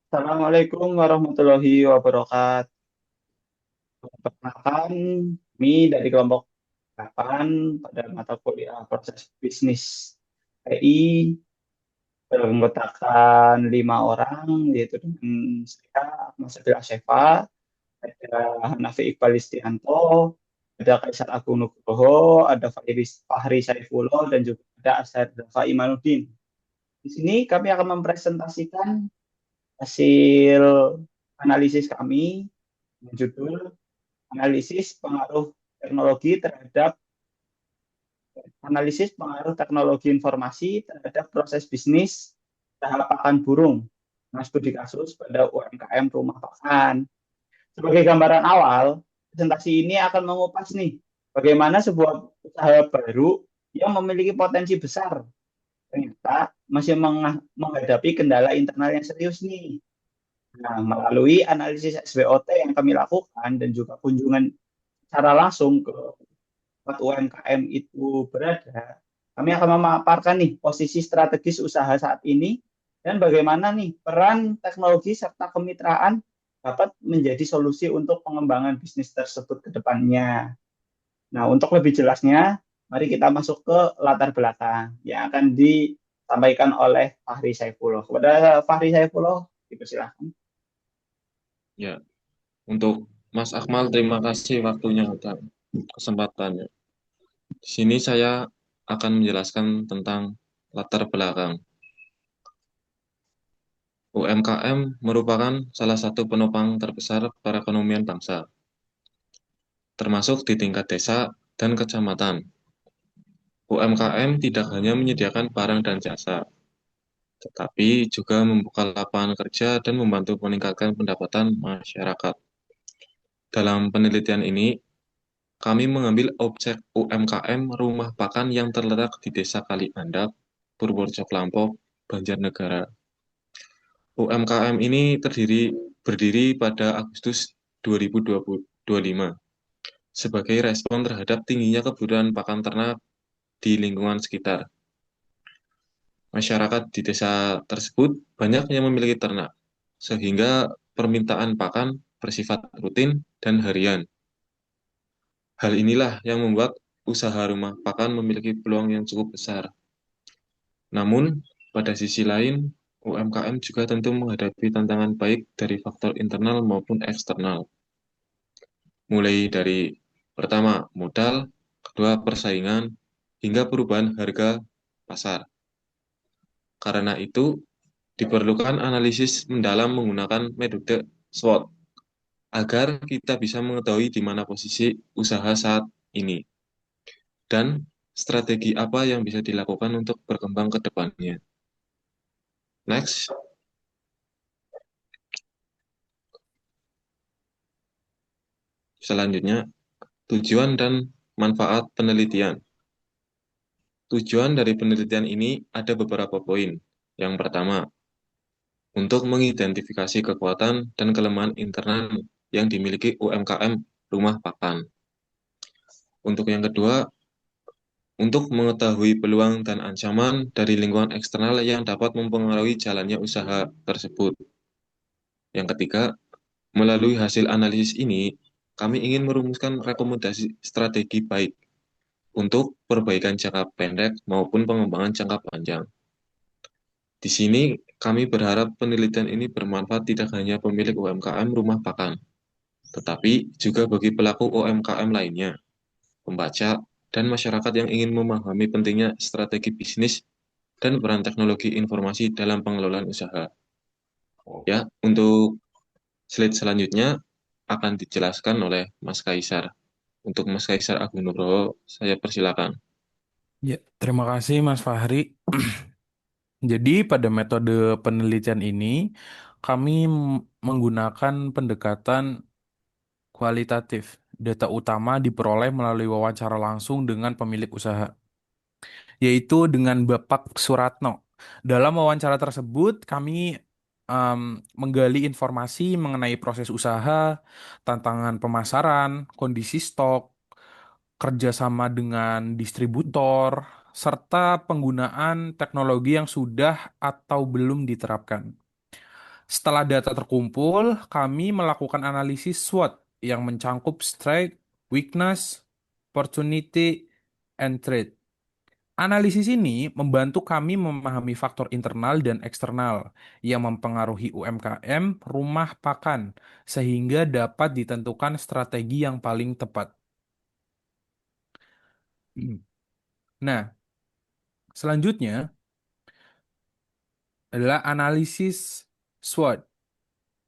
Assalamualaikum warahmatullahi wabarakatuh. Perkenalkan, kami dari kelompok 8 pada mata kuliah proses bisnis PI beranggotakan 5 orang, yaitu dengan saya, Mas Fadil Asyefa, ada Hanafi Iqbal Istianto, ada Kaisar Agung Nugroho, ada Fahri Saifullah, dan juga ada Asad Dafa Imanuddin. Di sini kami akan mempresentasikan hasil analisis kami dengan judul analisis pengaruh teknologi terhadap analisis pengaruh teknologi informasi terhadap proses bisnis tahap pakan burung, nah studi kasus pada UMKM rumah pakan. Sebagai gambaran awal, presentasi ini akan mengupas nih bagaimana sebuah usaha baru yang memiliki potensi besar ternyata masih menghadapi kendala internal yang serius nih. Nah, melalui analisis SWOT yang kami lakukan dan juga kunjungan secara langsung ke tempat UMKM itu berada, kami akan memaparkan nih posisi strategis usaha saat ini dan bagaimana nih peran teknologi serta kemitraan dapat menjadi solusi untuk pengembangan bisnis tersebut ke depannya. Nah, untuk lebih jelasnya, mari kita masuk ke latar belakang yang akan disampaikan oleh Fahri Saifullah. Kepada Fahri Saifullah, dipersilakan. Ya, untuk Mas Akmal, terima kasih waktunya dan kesempatannya. Di sini saya akan menjelaskan tentang latar belakang. UMKM merupakan salah satu penopang terbesar perekonomian bangsa, termasuk di tingkat desa dan kecamatan. UMKM tidak hanya menyediakan barang dan jasa, tetapi juga membuka lapangan kerja dan membantu meningkatkan pendapatan masyarakat. Dalam penelitian ini, kami mengambil objek UMKM rumah pakan yang terletak di Desa Kaliandap, Purworejo Klampok, Banjarnegara. UMKM ini berdiri pada Agustus 2025 sebagai respon terhadap tingginya kebutuhan pakan ternak di lingkungan sekitar. Masyarakat di desa tersebut banyak yang memiliki ternak, sehingga permintaan pakan bersifat rutin dan harian. Hal inilah yang membuat usaha rumah pakan memiliki peluang yang cukup besar. Namun, pada sisi lain, UMKM juga tentu menghadapi tantangan baik dari faktor internal maupun eksternal. Mulai dari pertama, modal, kedua, persaingan, hingga perubahan harga pasar. Karena itu, diperlukan analisis mendalam menggunakan metode SWOT agar kita bisa mengetahui di mana posisi usaha saat ini dan strategi apa yang bisa dilakukan untuk berkembang ke depannya. Next, selanjutnya, tujuan dan manfaat penelitian. Tujuan dari penelitian ini ada beberapa poin. Yang pertama, untuk mengidentifikasi kekuatan dan kelemahan internal yang dimiliki UMKM rumah pakan. Untuk yang kedua, untuk mengetahui peluang dan ancaman dari lingkungan eksternal yang dapat mempengaruhi jalannya usaha tersebut. Yang ketiga, melalui hasil analisis ini, kami ingin merumuskan rekomendasi strategi baik untuk perbaikan jangka pendek maupun pengembangan jangka panjang. Di sini, kami berharap penelitian ini bermanfaat tidak hanya pemilik UMKM rumah pakan, tetapi juga bagi pelaku UMKM lainnya, pembaca, dan masyarakat yang ingin memahami pentingnya strategi bisnis dan peran teknologi informasi dalam pengelolaan usaha. Ya, untuk slide selanjutnya akan dijelaskan oleh Mas Kaisar. Untuk Mas Kaisar Agung Nugroho, saya persilakan. Ya, terima kasih Mas Fahri. Jadi pada metode penelitian ini kami menggunakan pendekatan kualitatif. Data utama diperoleh melalui wawancara langsung dengan pemilik usaha, yaitu dengan Bapak Suratno. Dalam wawancara tersebut kami menggali informasi mengenai proses usaha, tantangan pemasaran, kondisi stok, kerjasama dengan distributor, serta penggunaan teknologi yang sudah atau belum diterapkan. Setelah data terkumpul, kami melakukan analisis SWOT yang mencangkup strength, weakness, opportunity, and threat. Analisis ini membantu kami memahami faktor internal dan eksternal yang mempengaruhi UMKM rumah pakan, sehingga dapat ditentukan strategi yang paling tepat. Nah, selanjutnya adalah analisis SWOT.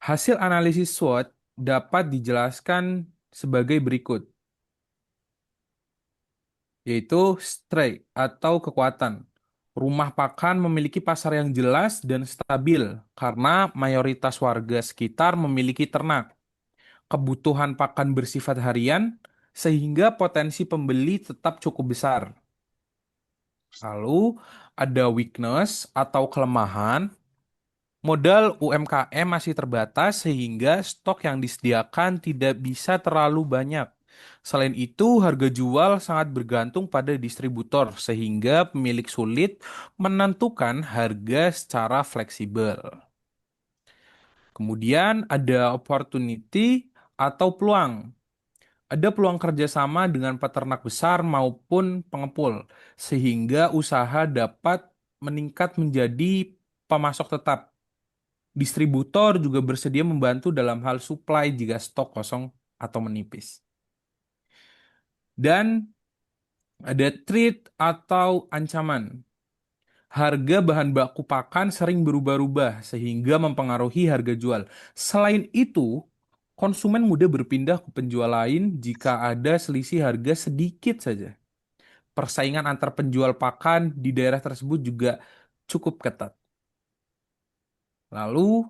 Hasil analisis SWOT dapat dijelaskan sebagai berikut, yaitu strength atau kekuatan. Rumah pakan memiliki pasar yang jelas dan stabil karena mayoritas warga sekitar memiliki ternak. Kebutuhan pakan bersifat harian, sehingga potensi pembeli tetap cukup besar. Lalu ada weakness atau kelemahan. Modal UMKM masih terbatas sehingga stok yang disediakan tidak bisa terlalu banyak. Selain itu, harga jual sangat bergantung pada distributor sehingga pemilik sulit menentukan harga secara fleksibel. Kemudian ada opportunity atau peluang. Ada peluang kerjasama dengan peternak besar maupun pengepul, sehingga usaha dapat meningkat menjadi pemasok tetap. Distributor juga bersedia membantu dalam hal supply jika stok kosong atau menipis. Dan ada threat atau ancaman. Harga bahan baku pakan sering berubah-ubah sehingga mempengaruhi harga jual. Selain itu, konsumen mudah berpindah ke penjual lain jika ada selisih harga sedikit saja. Persaingan antar penjual pakan di daerah tersebut juga cukup ketat. Lalu,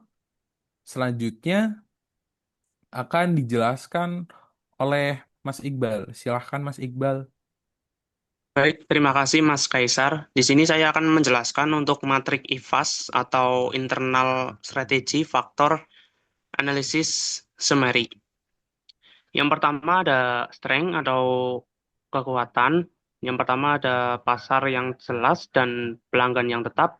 selanjutnya akan dijelaskan oleh Mas Iqbal. Silahkan Mas Iqbal. Baik, terima kasih Mas Kaisar. Di sini saya akan menjelaskan untuk matrik IFAS atau Internal Strategy Factor Analysis Summary. Yang pertama ada strength atau kekuatan. Yang pertama ada pasar yang jelas dan pelanggan yang tetap.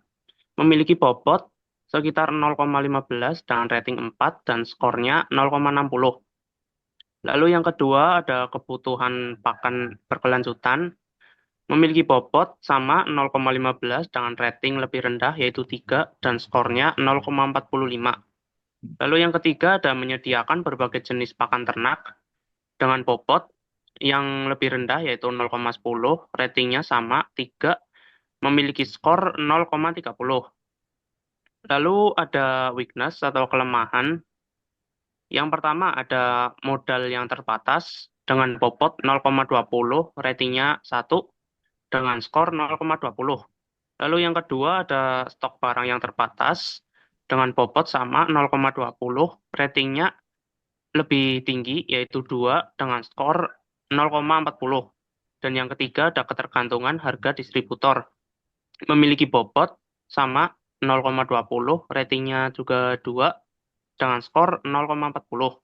Memiliki bobot sekitar 0,15 dengan rating 4 dan skornya 0,60. Lalu yang kedua ada kebutuhan pakan berkelanjutan. Memiliki bobot sama 0,15 dengan rating lebih rendah yaitu 3 dan skornya 0,45. Lalu yang ketiga ada menyediakan berbagai jenis pakan ternak dengan bobot yang lebih rendah yaitu 0,10, ratingnya sama 3, memiliki skor 0,30. Lalu ada weakness atau kelemahan. Yang pertama ada modal yang terbatas dengan bobot 0,20, ratingnya 1 dengan skor 0,20. Lalu yang kedua ada stok barang yang terbatas dengan bobot sama 0,20, ratingnya lebih tinggi yaitu 2 dengan skor 0,40. Dan yang ketiga ada ketergantungan harga distributor. Memiliki bobot sama 0,20, ratingnya juga 2 dengan skor 0,40.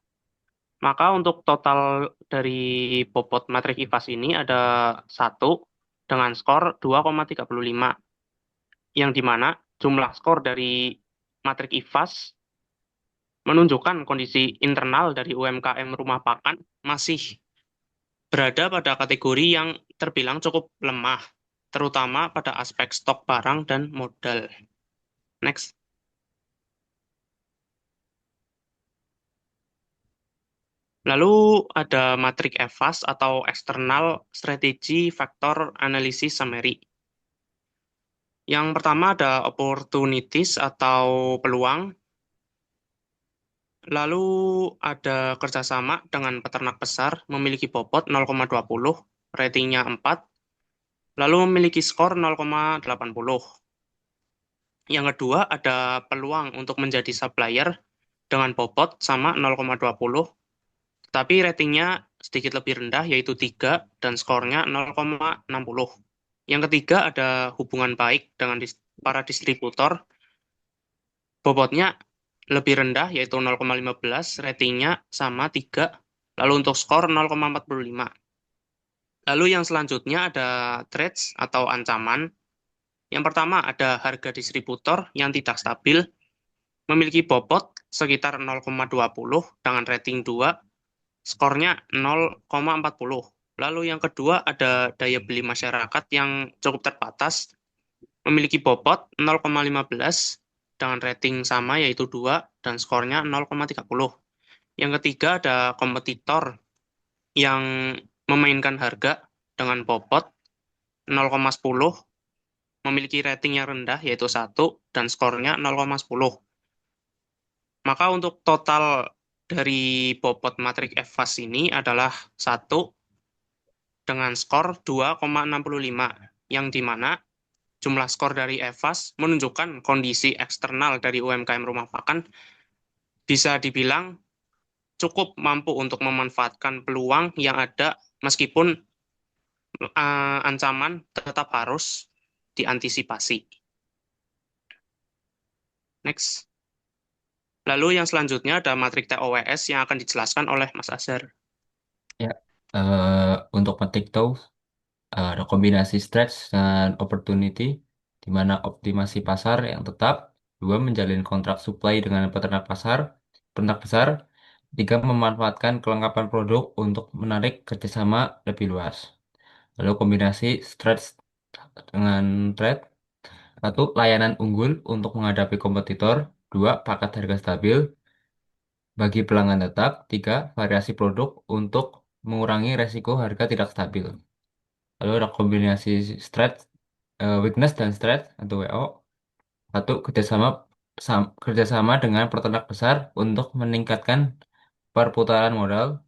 Maka untuk total dari bobot matrik IFAS ini ada 1 dengan skor 2,35. Yang dimana jumlah skor dari matrik IFAS menunjukkan kondisi internal dari UMKM rumah pakan masih berada pada kategori yang terbilang cukup lemah, terutama pada aspek stok barang dan modal. Next. Lalu ada matrik EFAS atau External Strategy Factor Analysis Summary. Yang pertama ada opportunities atau peluang. Lalu ada kerjasama dengan peternak besar, memiliki bobot 0,20, ratingnya 4, lalu memiliki skor 0,80. Yang kedua ada peluang untuk menjadi supplier dengan bobot sama 0,20, tapi ratingnya sedikit lebih rendah yaitu 3 dan skornya 0,60. Yang ketiga ada hubungan baik dengan para distributor, bobotnya lebih rendah yaitu 0,15, ratingnya sama 3, lalu untuk skor 0,45. Lalu yang selanjutnya ada threats atau ancaman. Yang pertama ada harga distributor yang tidak stabil. memiliki bobot sekitar 0,20 dengan rating 2, skornya 0,40. Lalu yang kedua ada daya beli masyarakat yang cukup terbatas, memiliki bobot 0,15 dengan rating sama yaitu 2 dan skornya 0,30. Yang ketiga ada kompetitor yang memainkan harga dengan bobot 0,10, memiliki rating yang rendah yaitu 1 dan skornya 0,10. Maka untuk total dari bobot matrik EVAS ini adalah 1 dengan skor 2,65, yang dimana jumlah skor dari EVAS menunjukkan kondisi eksternal dari UMKM rumah makan bisa dibilang cukup mampu untuk memanfaatkan peluang yang ada meskipun ancaman tetap harus diantisipasi. Next. Lalu yang selanjutnya ada matrik TOWS yang akan dijelaskan oleh Mas Azhar. Ya, untuk petik tahu ada kombinasi stretch dan opportunity, di mana optimasi pasar yang tetap, dua menjalin kontrak supply dengan peternak besar, tiga memanfaatkan kelengkapan produk untuk menarik kerjasama lebih luas. Lalu kombinasi stretch dengan trade, satu layanan unggul untuk menghadapi kompetitor, dua paket harga stabil bagi pelanggan tetap, tiga variasi produk untuk mengurangi resiko harga tidak stabil. Lalu ada kombinasi strength, weakness dan strength atau WO. Satu kerjasama dengan peternak besar untuk meningkatkan perputaran modal.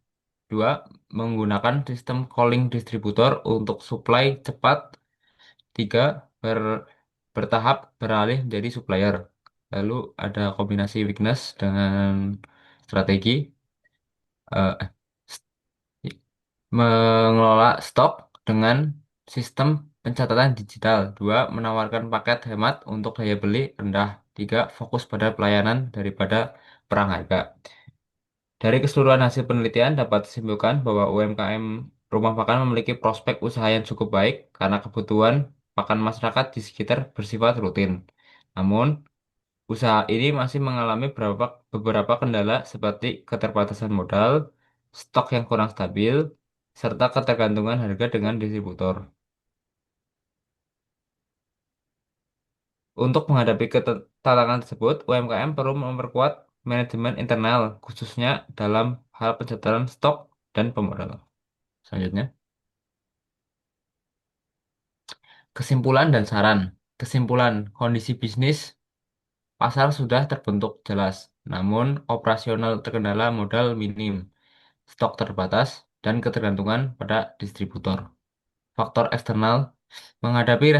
Dua menggunakan sistem calling distributor untuk supply cepat. Tiga bertahap beralih menjadi supplier. Lalu ada kombinasi weakness dengan strategi. eh, Mengelola stok dengan sistem pencatatan digital. Dua, menawarkan paket hemat untuk daya beli rendah. Tiga, fokus pada pelayanan daripada perang harga. Dari keseluruhan hasil penelitian dapat disimpulkan bahwa UMKM rumah makan memiliki prospek usaha yang cukup baik karena kebutuhan makan masyarakat di sekitar bersifat rutin. Namun, usaha ini masih mengalami beberapa kendala seperti keterbatasan modal, stok yang kurang stabil, serta ketergantungan harga dengan distributor. Untuk menghadapi tantangan tersebut, UMKM perlu memperkuat manajemen internal, khususnya dalam hal pencatatan stok dan pemodalan. Selanjutnya, kesimpulan dan saran. Kesimpulan, kondisi bisnis pasar sudah terbentuk jelas, namun operasional terkendala modal minim, stok terbatas, dan ketergantungan pada distributor. Faktor eksternal menghadapi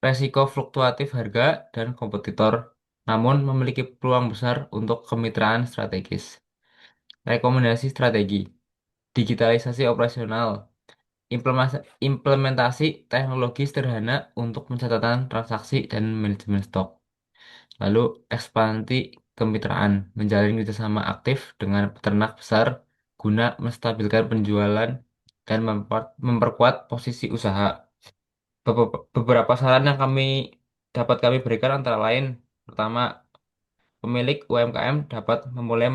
resiko fluktuatif harga dan kompetitor, namun memiliki peluang besar untuk kemitraan strategis. Rekomendasi strategi, digitalisasi operasional, implementasi teknologi sederhana untuk pencatatan transaksi dan manajemen stok. Lalu ekspansi kemitraan, menjalin kerjasama aktif dengan peternak besar guna menstabilkan penjualan dan memperkuat posisi usaha. Beberapa saran yang dapat kami berikan antara lain, pertama, pemilik UMKM dapat memulai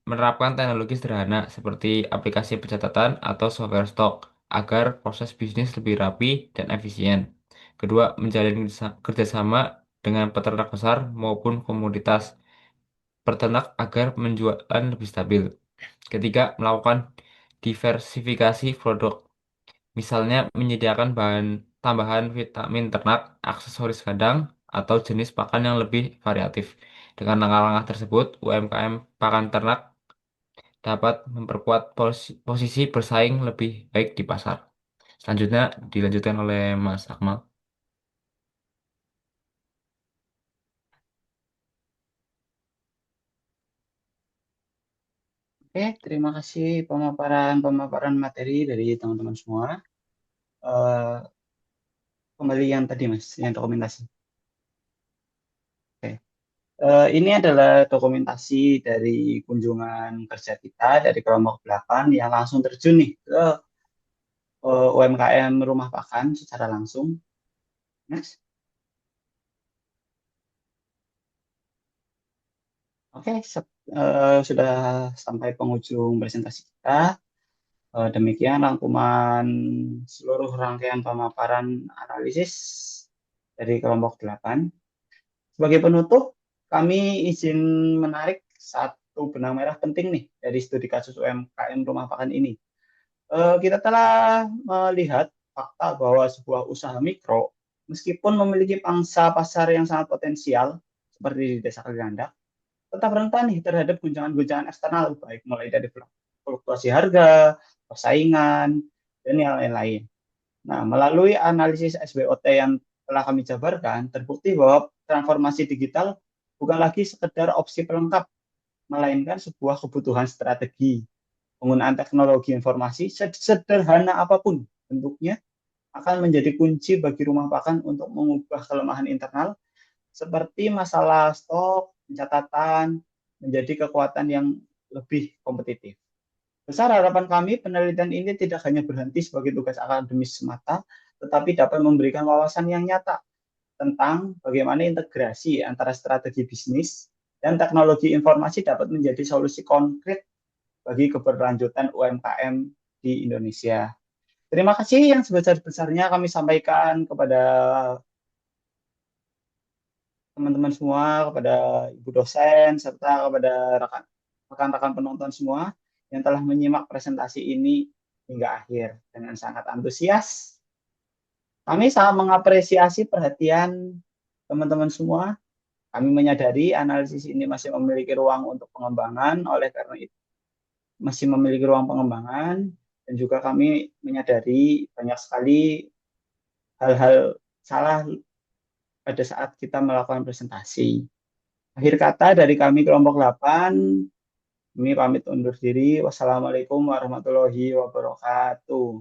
menerapkan teknologi sederhana seperti aplikasi pencatatan atau software stok agar proses bisnis lebih rapi dan efisien. Kedua, menjalin kerjasama dengan peternak besar maupun komoditas peternak agar penjualan lebih stabil. Ketiga, melakukan diversifikasi produk. Misalnya menyediakan bahan tambahan vitamin ternak, aksesoris kandang, atau jenis pakan yang lebih variatif. Dengan langkah-langkah tersebut, UMKM pakan ternak dapat memperkuat posisi bersaing lebih baik di pasar. Selanjutnya dilanjutkan oleh Mas Akmal. Oke, terima kasih pemaparan materi dari teman-teman semua. Eh, Kembali yang tadi, Mas, yang dokumentasi. Oke. Ini adalah dokumentasi dari kunjungan kerja kita dari kelompok 8 yang langsung terjun nih ke UMKM rumah makan secara langsung. Next. Oke, sudah sampai penghujung presentasi kita. Demikian rangkuman seluruh rangkaian pemaparan analisis dari kelompok 8. Sebagai penutup, kami izin menarik satu benang merah penting nih dari studi kasus UMKM rumah makan ini. Kita telah melihat fakta bahwa sebuah usaha mikro, meskipun memiliki pangsa pasar yang sangat potensial, seperti di Desa Kegandak, tetap rentan nih terhadap guncangan-guncangan eksternal, baik mulai dari fluktuasi harga, persaingan, dan yang lain-lain. Nah, melalui analisis SWOT yang telah kami jabarkan, terbukti bahwa transformasi digital bukan lagi sekedar opsi pelengkap, melainkan sebuah kebutuhan strategi. Penggunaan teknologi informasi sederhana apapun bentuknya akan menjadi kunci bagi rumah makan untuk mengubah kelemahan internal seperti masalah stok, pencatatan, menjadi kekuatan yang lebih kompetitif. Besar harapan kami, penelitian ini tidak hanya berhenti sebagai tugas akademis semata, tetapi dapat memberikan wawasan yang nyata tentang bagaimana integrasi antara strategi bisnis dan teknologi informasi dapat menjadi solusi konkret bagi keberlanjutan UMKM di Indonesia. Terima kasih yang sebesar-besarnya kami sampaikan kepada teman-teman semua, kepada ibu dosen, serta kepada rekan-rekan penonton semua yang telah menyimak presentasi ini hingga akhir dengan sangat antusias. Kami sangat mengapresiasi perhatian teman-teman semua. Kami menyadari analisis ini masih memiliki ruang untuk pengembangan, oleh karena itu masih memiliki ruang pengembangan, dan juga kami menyadari banyak sekali hal-hal salah pada saat kita melakukan presentasi. Akhir kata dari kami kelompok 8, kami pamit undur diri. Wassalamualaikum warahmatullahi wabarakatuh.